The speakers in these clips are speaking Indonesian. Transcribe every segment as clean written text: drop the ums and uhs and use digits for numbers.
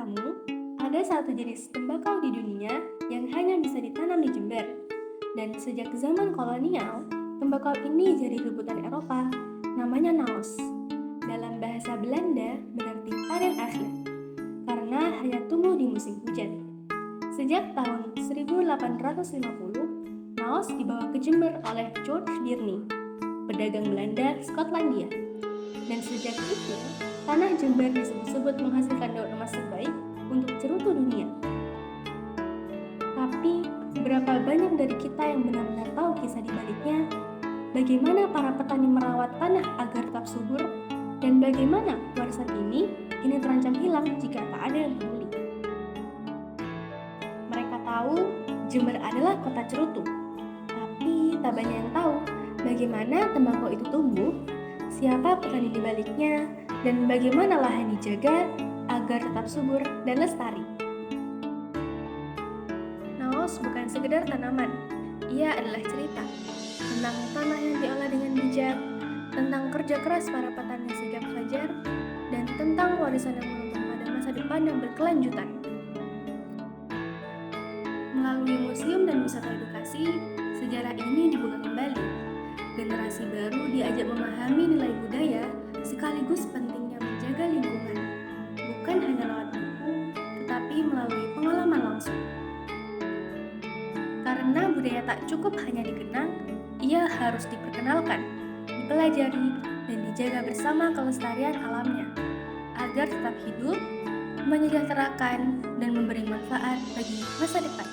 kamu, ada satu jenis tembakau di dunia yang hanya bisa ditanam di Jember. Dan sejak zaman kolonial, tembakau ini jadi rebutan Eropa. Namanya naos. Dalam bahasa Belanda berarti aren akhir, karena hanya tumbuh di musim hujan. Sejak tahun 1850, naos dibawa ke Jember oleh George Birney, pedagang Belanda Skotlandia. Dan sejak itu, tanah Jember disebut-sebut menghasilkan daun emas terbaik untuk cerutu dunia. Tapi, berapa banyak dari kita yang benar-benar tahu kisah di baliknya? Bagaimana para petani merawat tanah agar tetap subur? Dan bagaimana warisan ini kini terancam hilang jika tak ada yang peduli? Mereka tahu Jember adalah kota cerutu, tapi tak banyak yang tahu bagaimana tembakau itu tumbuh, siapa petani di baliknya, dan bagaimana lahan dijaga agar tetap subur dan lestari. Naos bukan sekedar tanaman, ia adalah cerita tentang tanah yang diolah dengan bijak, tentang kerja keras para petani sejak fajar, dan tentang warisan yang menuntun pada masa depan yang berkelanjutan. Melalui museum dan wisata edukasi, sejarah ini dibuka kembali. Generasi baru diajak memahami nilai budaya sekaligus pentingnya menjaga lingkungan, bukan hanya lewat buku, tetapi melalui pengalaman langsung. Karena budaya tak cukup hanya dikenang, ia harus diperkenalkan, dipelajari, dan dijaga bersama kelestarian alamnya, agar tetap hidup, menyejahterakan, dan memberi manfaat bagi masa depan.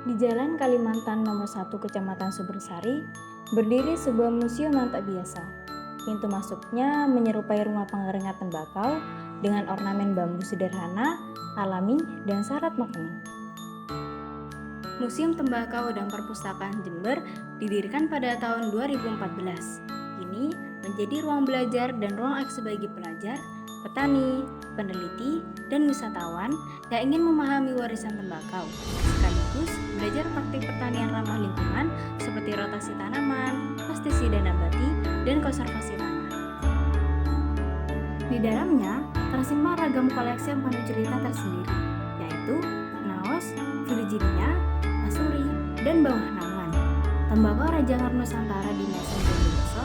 Di Jalan Kalimantan nomor 1 Kecamatan Sumbersari, berdiri sebuah museum yang tak biasa. Pintu masuknya menyerupai rumah pengeringan tembakau dengan ornamen bambu sederhana, alami, dan syarat makna. Museum Tembakau dan Perpustakaan Jember didirikan pada tahun 2014. Kini menjadi ruang belajar dan ruang aksi bagi pelajar, petani, peneliti, dan wisatawan yang ingin memahami warisan tembakau, sekaligus belajar praktik pertanian ramah lingkungan seperti rotasi tanaman, pestisida nabati, dan konservasi tanah. Di dalamnya tersimpan ragam koleksi yang penuh cerita tersendiri, yaitu naos, Virginia, Asuri, dan bawah naungan, tembakau Rajangan Nusantara di Mesen Bondowoso,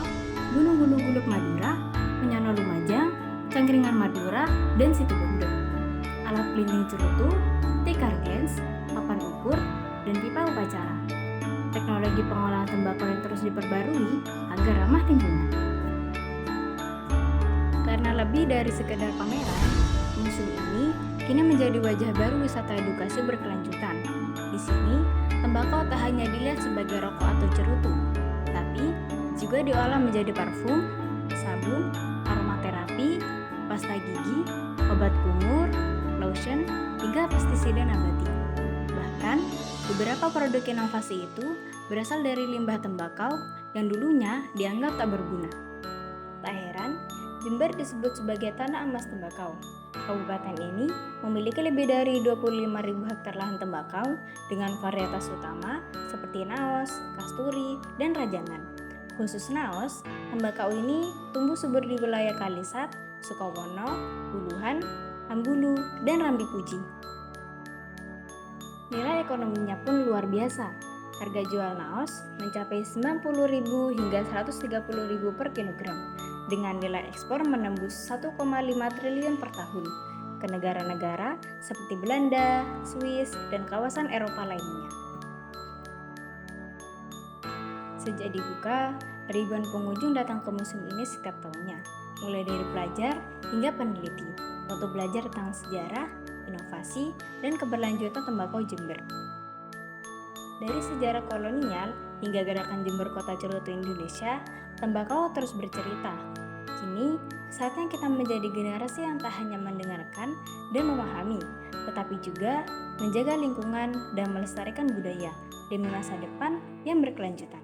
Gunung-gunung Guluk Madura, Menyono Lumajang, Cangkringan Madura, dan Situbondo, alat pelindung cerutu, tikar glens, papan ukur, dan pipa upacara. Teknologi pengolahan tembakau yang terus diperbarui agar ramah lingkungan. Karena lebih dari sekedar pameran, museum ini kini menjadi wajah baru wisata edukasi berkelanjutan. Di sini, tembakau tak hanya dilihat sebagai rokok atau cerutu, tapi juga diolah menjadi parfum, sabun, aromaterapi, pasta gigi, obat kumur, lotion, hingga pestisida nabati. Bahkan, beberapa produk inovasi itu berasal dari limbah tembakau yang dulunya dianggap tak berguna. Tak heran, Jember disebut sebagai tanah emas tembakau. Kabupaten ini memiliki lebih dari 25.000 hektar lahan tembakau dengan varietas utama seperti naos, kasturi, dan rajangan. Khusus naos, tembakau ini tumbuh subur di wilayah Kalisat, Sukowono, Buluhan, Ambulu, dan Rambi Puji. Nilai ekonominya pun luar biasa. Harga jual naos mencapai 90.000 hingga 130.000 per kilogram, dengan nilai ekspor menembus 1,5 triliun per tahun ke negara-negara seperti Belanda, Swiss, dan kawasan Eropa lainnya. Sejak dibuka, ribuan pengunjung datang ke museum ini setiap tahunnya, mulai dari pelajar hingga peneliti, untuk belajar tentang sejarah, inovasi, dan keberlanjutan tembakau Jember. Dari sejarah kolonial hingga gerakan Jember Kota Cerutu Indonesia, tembakau terus bercerita. Kini, saatnya kita menjadi generasi yang tak hanya mendengarkan dan memahami, tetapi juga menjaga lingkungan dan melestarikan budaya demi masa depan yang berkelanjutan.